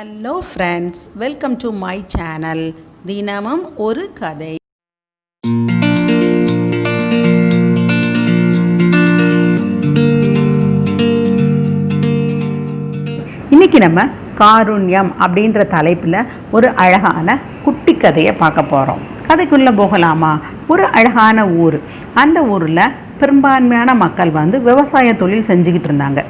Hello friends, welcome to my channel. தினமும் ஒரு கதை. இன்னைக்கு நம்ம காருண்யம் அப்படின்ற தலைப்பில் ஒரு அழகான குட்டி கதையை பார்க்க போகிறோம். கதைக்குள்ளே போகலாமா? ஒரு அழகான ஊர். அந்த ஊரில் பெரும்பான்மையான மக்கள் விவசாய தொழில் செஞ்சுக்கிட்டு இருந்தாங்க.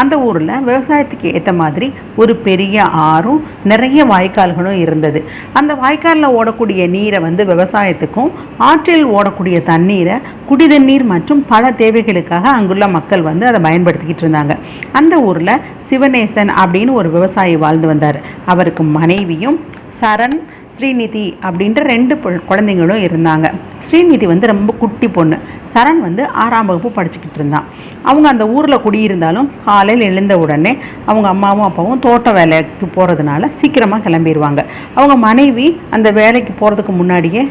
அந்த ஊரில் விவசாயத்துக்கு ஏற்ற மாதிரி ஒரு பெரிய ஆறும் நிறைய வாய்க்கால்களும் இருந்தது. அந்த வாய்க்காலில் ஓடக்கூடிய நீரை விவசாயத்துக்கும், ஆற்றில் ஓடக்கூடிய தண்ணீரை குடி தண்ணீர் மற்றும் பல தேவைகளுக்காக அங்குள்ள மக்கள் அதை பயன்படுத்திக்கிட்டு இருந்தாங்க. அந்த ஊரில் சிவநேசன் அப்படின்னு ஒரு விவசாயி வாழ்ந்து வந்தார். அவருக்கு மனைவியும் சரண், ஸ்ரீநிதி அப்படின்ற 2 குழந்தைங்களும் இருந்தாங்க. ஸ்ரீநிதி ரொம்ப குட்டி பொண்ணு. சரண் 6ஆம் வகுப்பு படிச்சுக்கிட்டு இருந்தான். அவங்க அந்த ஊரில் குடியிருந்தாலும் காலையில் எழுந்த உடனே அவங்க அம்மாவும் அப்பாவும் தோட்ட வேலைக்கு போகிறதுனால சீக்கிரமாக கிளம்பிடுவாங்க. அவங்க மனைவி அந்த வேலைக்கு போகிறதுக்கு முன்னாடியே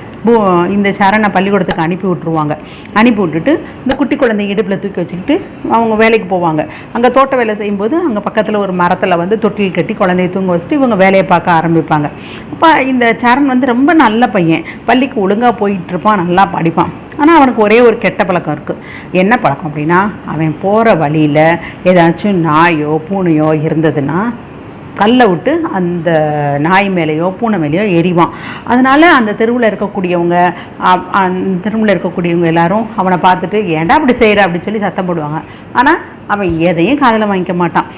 இந்த சரணை பள்ளிக்கூடத்துக்கு அனுப்பி விட்டுருவாங்க. அனுப்பி விட்டுட்டு இந்த குட்டி குழந்தை இடுப்பில் தூக்கி வச்சுக்கிட்டு அவங்க வேலைக்கு போவாங்க. அங்கே தோட்ட வேலை செய்யும்போது அங்கே பக்கத்தில் ஒரு மரத்தில் தொட்டில் கட்டி குழந்தைய தூங்க வச்சுட்டு இவங்க வேலையை பார்க்க ஆரம்பிப்பாங்க. அப்போ இந்த சரண் ரொம்ப நல்ல பையன். பள்ளிக்கு ஒழுங்காக போயிட்டுருப்பான், நல்லா படிப்பான். ஆனால் அவனுக்கு ஒரே ஒரு கெட்ட பழக்கம் இருக்குது. என்ன பழக்கம் அப்படின்னா, அவன் போகிற வழியில் ஏதாச்சும் நாயோ பூனையோ இருந்ததுன்னா கல்லை விட்டு அந்த நாய் மேலேயோ பூனை மேலேயோ எறிவான். அதனால் அந்த தெருவில் இருக்கக்கூடியவங்க எல்லாரும் அவனை பார்த்துட்டு ஏன்டா அப்படி செய்கிற அப்படின்னு சொல்லி சத்தம் போடுவாங்க. ஆனால் அவன் எதையும் காதில் வாங்கிக்க மாட்டான்.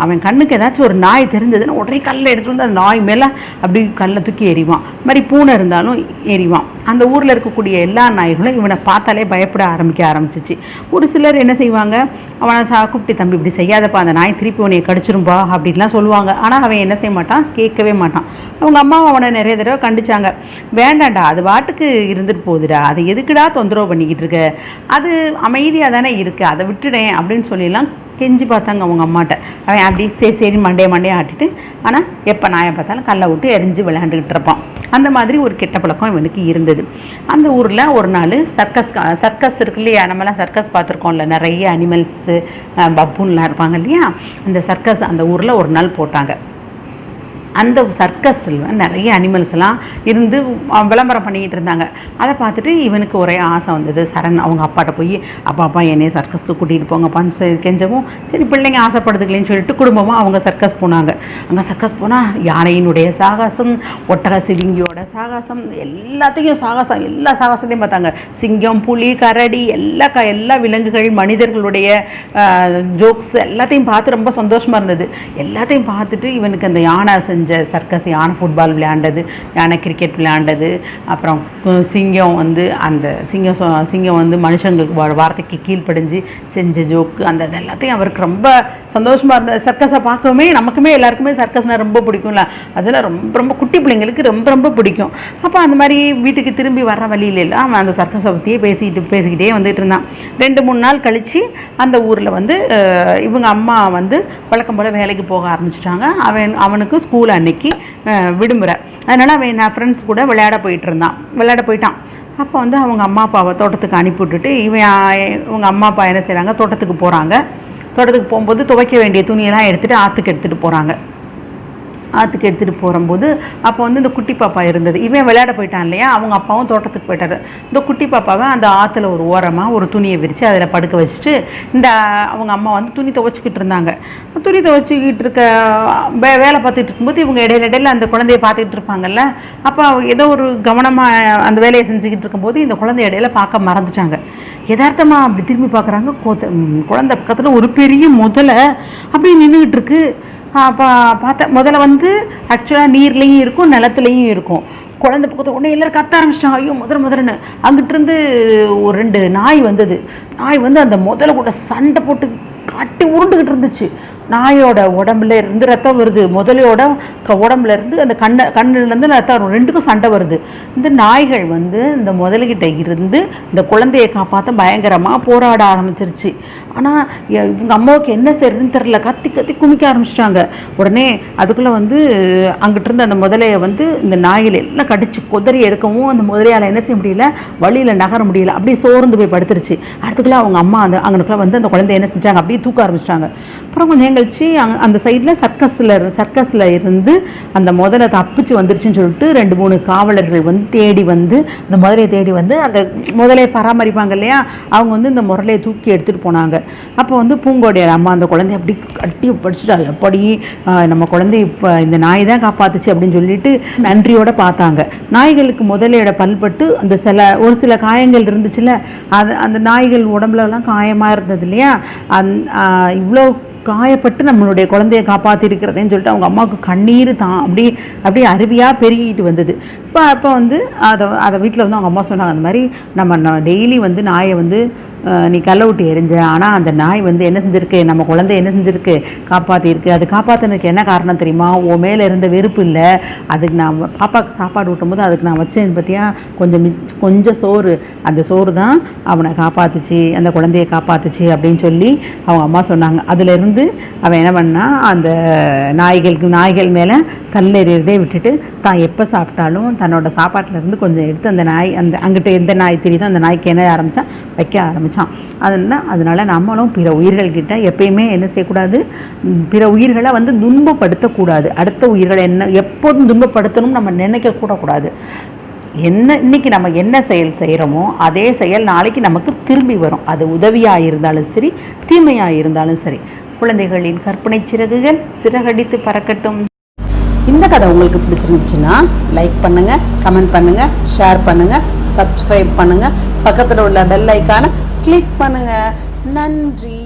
அவன் கண்ணுக்கு ஏதாச்சும் ஒரு நாய் தெரிஞ்சதுன்னு உடனே கல்லை எடுத்துகிட்டு வந்து அந்த நாய் மேலே அப்படி கல்லை தூக்கி எறிவான். இது மாதிரி பூனை இருந்தாலும் எறிவான். அந்த ஊரில் இருக்கக்கூடிய எல்லா நாய்களும் இவனை பார்த்தாலே பயப்பட ஆரம்பிச்சிச்சு. ஒரு சிலர் என்ன செய்வாங்க, அவனை கூப்பிட்டு, தம்பி இப்படி செய்யாதப்பா, அந்த நாய் திருப்பி உன்னைய கடிச்சிரும்பா அப்படின்லாம் சொல்லுவாங்க. ஆனால் அவன் என்ன செய்ய மாட்டான், கேட்கவே மாட்டான். அவங்க அம்மாவும் அவனை நிறைய தடவை கண்டிச்சாங்க. வேண்டாண்டா, அது வாட்டுக்கு இருந்துட்டு போகுதுடா, அது எதுக்குடா தொந்தரவு பண்ணிக்கிட்டு இருக்க, அது அமைதியாக தானே இருக்குது, அதை விட்டுடேன் அப்படின்னு சொல்லிலாம் கெஞ்சி பார்த்தாங்க அவங்க அம்மாட்ட. அவன் அப்படி சரி மண்டையை ஆட்டிட்டு, ஆனால் எப்போ நாயை பார்த்தாலும் கல்லை விட்டு எரிஞ்சு விளையாண்டுக்கிட்டு இருப்பான். அந்த மாதிரி ஒரு கெட்ட பழக்கம் இவனுக்கு இருந்தது. அந்த ஊரில் ஒரு நாள் சர்க்கஸ் இருக்கு இல்லையா, நம்மளாம் சர்க்கஸ் பார்த்துருக்கோம்ல, நிறைய அனிமல்ஸு பப்புன்லாம் இருப்பாங்க இல்லையா, அந்த ஊரில் ஒரு நாள் போட்டாங்க. அந்த சர்க்கஸில் நிறைய அனிமல்ஸ் எல்லாம் இருந்து விளம்பரம் பண்ணிக்கிட்டு இருந்தாங்க. அதை பார்த்துட்டு இவனுக்கு ஒரே ஆசை வந்தது. சரண் அவங்க அப்பாட்ட போய், அப்பா என்னைய சர்க்கஸ்க்கு கூட்டிகிட்டு போங்கப்பான்னு கெஞ்சவும், சரி பிள்ளைங்க ஆசைப்படுதுங்களேன்னு சொல்லிட்டு குடும்பமாக அவங்க சர்க்கஸ் போனாங்க. அங்கே சர்க்கஸ் போனால் யானையினுடைய சாகசம், ஒட்டக சிவிங்கியோட சாகசம், எல்லா சாகசத்தையும் பார்த்தாங்க. சிங்கம், புலி, கரடி, எல்லா விலங்குகள், மனிதர்களுடைய ஜோக்ஸ் எல்லாத்தையும் பார்த்து ரொம்ப சந்தோஷமாக இருந்தது. எல்லாத்தையும் பார்த்துட்டு இவனுக்கு அந்த யானை செஞ்ச சர்க்கஸ், யானை ஃபுட்பால் விளையாண்டது, யானை கிரிக்கெட் விளையாண்டது, அப்புறம் சிங்கம் அந்த சிங்கம் மனுஷங்களுக்கு வார்த்தைக்கு கீழ்ப்படிஞ்சு செஞ்ச ஜோக்கு, அந்த எல்லாத்தையும் அவருக்கு ரொம்ப சந்தோஷமாக இருந்தது. சர்க்கஸை பார்க்கவே நமக்குமே எல்லாருக்குமே சர்க்கஸ்னால் ரொம்ப பிடிக்கும்ல, அதில் ரொம்ப குட்டி பிள்ளைங்களுக்கு ரொம்ப பிடிக்கும். அப்போ அந்த மாதிரி வீட்டுக்கு திரும்பி வர்ற வழியில எல்லாம் அவன் அந்த சர்க்கஸை பற்றியே பேசிக்கிட்டே வந்துட்டு இருந்தான். 2-3 நாள் கழித்து அந்த ஊரில் இவங்க அம்மா வழக்கம் போல் வேலைக்கு போக ஆரம்பிச்சிட்டாங்க. அவனுக்கு ஸ்கூல் அன்னைக்கு விடுமுறை. அதனால் அவன் ஃப்ரெண்ட்ஸ் கூட விளையாட போயிட்டான். அப்போ அவங்க அம்மா அப்பாவை தோட்டத்துக்கு அனுப்பி விட்டுட்டு இவங்க அம்மா அப்பா என்ன செய்கிறாங்க, தோட்டத்துக்கு போகிறாங்க. தோட்டத்துக்கு போகும்போது துவைக்க வேண்டிய துணியெல்லாம் எடுத்துகிட்டு ஆற்றுக்கு எடுத்துகிட்டு போகிறாங்க. ஆற்றுக்கு எடுத்துகிட்டு போகும்போது அப்போ இந்த குட்டி பாப்பா இருந்தது. இவன் விளையாட போயிட்டான் இல்லையா, அவங்க அப்பாவும் தோட்டத்துக்கு போயிட்டாரு. இந்த குட்டி பாப்பாவை அந்த ஆற்றுல ஒரு ஓரமாக ஒரு துணியை விரித்து அதில் படுக்க வச்சுட்டு அவங்க அம்மா துணி துவைச்சிக்கிட்டு இருந்தாங்க. துணி துவைச்சிக்கிட்டு இருக்க வேலை பார்த்துட்டு இருக்கும்போது இவங்க இடையில அந்த குழந்தைய பார்த்துக்கிட்டு இருப்பாங்கல்ல. அப்போ ஏதோ ஒரு கவனமாக அந்த வேலையை செஞ்சுக்கிட்டு இருக்கும்போது இந்த குழந்தை இடையில பார்க்க மறந்துட்டாங்க. யதார்த்தமாக அப்படி திரும்பி பார்க்குறாங்க. குழந்தை பக்கத்தில் ஒரு பெரிய முதலை அப்படி நின்றுக்கிட்டு இருக்கு. அப்போ பார்த்தா முதல்ல ஆக்சுவலாக நீர்லேயும் இருக்கும், நிலத்துலேயும் இருக்கும். குழந்தை பக்கத்தில் உடனே எல்லோரும் கத்த ஆரம்பிச்சிட்டாங்க. ஐயோ முதல்ல அங்கிட்டிருந்து ஒரு 2 நாய் வந்தது. நாய் அந்த முதல்ல கூட சண்டை போட்டு காட்டி உருண்டுக்கிட்டு இருந்துச்சு. நாயோட உடம்புல இருந்து ரத்தம் வருது, முதலையோட உடம்புல இருந்து அந்த கண்ணுலேருந்து ரத்தம் வரும். 2க்கும் சண்டை வருது. இந்த நாய்கள் இந்த முதல்கிட்ட இருந்து இந்த குழந்தையை காப்பாற்ற பயங்கரமாக போராட ஆரம்பிச்சிருச்சு. ஆனால் இவங்க அம்மாவுக்கு என்ன செய்யறதுன்னு தெரியல, கத்தி குமிக்க ஆரம்பிச்சிட்டாங்க. உடனே அதுக்குள்ளே அங்கிட்டிருந்து அந்த முதலையை இந்த நாய்கள் எல்லாம் கடிச்சு கொதறி எடுக்கவும் அந்த முதலையால் என்ன செய்ய முடியல, வழியில் நகர முடியல, அப்படியே சோர்ந்து போய் படுத்துருச்சு. அடுத்துக்குள்ளே அவங்க அம்மா அங்கனுக்குள்ளே அந்த குழந்தைய என்ன செஞ்சாங்க, அப்படியே தூக்க ஆரம்பிச்சிட்டாங்க. அப்புறம் கொஞ்சம் கழிச்சு அந்த சைடில் சர்க்கஸில் இருந்து அந்த முதலை தப்பிச்சு வந்துருச்சுன்னு சொல்லிட்டு 2-3 காவலர்கள் வந்து தேடி வந்து அந்த முதலையை தேடி வந்து அந்த முதலையை பராமரிப்பாங்க இல்லையா, அவங்க வந்து இந்த முரலையை தூக்கி எடுத்துகிட்டு போனாங்க. அப்போ வந்து பூங்கோடையார் அம்மா அந்த குழந்தைய அப்படி கட்டி படிச்சுட்டா, எப்படி நம்ம குழந்தை இப்போ இந்த நாய் தான் காப்பாத்துச்சு அப்படின்னு சொல்லிட்டு நன்றியோட பார்த்தாங்க. நாய்களுக்கு முதலையோட பல்பட்டு அந்த ஒரு சில காயங்கள் இருந்துச்சுல்ல, அது அந்த நாய்கள் உடம்புலலாம் காயமாக இருந்தது இல்லையா, இவ்வளோ காயப்பட்டு நம்மளுடைய குழந்தைய காப்பாற்றிருக்கிறதுன்னு சொல்லிட்டு அவங்க அம்மாவுக்கு கண்ணீர் தான் அப்படியே அருவியாக பெருகிட்டு வந்தது. அப்போ வந்து அதை வீட்டில் வந்து அவங்க அம்மா சொன்னாங்க, அந்த மாதிரி நம்ம டெய்லி வந்து நாயை வந்து நீ கல்லை விட்டு எரிஞ்ச, ஆனால் அந்த நாய் வந்து என்ன செஞ்சுருக்கு, நம்ம குழந்தை என்ன செஞ்சுருக்கு, காப்பாற்றிருக்கு. அது காப்பாற்றினதுக்கு என்ன காரணம் தெரியுமா, உன் மேலே இருந்த வெறுப்பு இல்லை, அதுக்கு நான் பாப்பாவுக்கு சாப்பாடு ஊட்டும்போது அதுக்கு நான் வச்சேன் பார்த்தியா கொஞ்சம் சோறு, அந்த சோறு தான் அவனை காப்பாற்றுச்சு, அந்த குழந்தையை காப்பாற்றுச்சு அப்படின்னு சொல்லி அவங்க அம்மா சொன்னாங்க. அதுலேருந்து அவன் என்ன பண்ணா, அந்த நாய்கள் மேலே கல்லெறியறதே விட்டுட்டு தான் எப்போ சாப்பிட்டாலும் தன்னோட சாப்பாட்டிலேருந்து கொஞ்சம் எடுத்து அந்த நாய் அங்கிட்ட எந்த நாய் தெரியுதோ அந்த நாய்க்கு என்ன வைக்க ஆரம்பித்தான். அதனால நம்மளும் பிற உயிர்கள்கிட்ட எப்பயுமே என்ன செய்யக்கூடாது, பிற உயிர்களை வந்து துன்பப்படுத்தக்கூடாது. அடுத்த உயிர்களை எப்போதும் துன்பப்படுத்தணும் நம்ம நினைக்க கூடாது. இன்னைக்கு நம்ம என்ன செயல் செய்கிறோமோ அதே செயல் நாளைக்கு நமக்கு திரும்பி வரும். அது உதவியாக இருந்தாலும் சரி, தீமையாக இருந்தாலும் சரி. குழந்தைகளின் கற்பனை சிறகுகள் சிறகடித்து பறக்கட்டும். இந்த கதை உங்களுக்கு பிடிச்சிருந்துச்சுன்னா லைக் பண்ணுங்கள், கமெண்ட் பண்ணுங்கள், ஷேர் பண்ணுங்கள், சப்ஸ்கிரைப் பண்ணுங்கள், பக்கத்தில் உள்ள பெல் ஐக்கானை கிளிக் பண்ணுங்கள். நன்றி.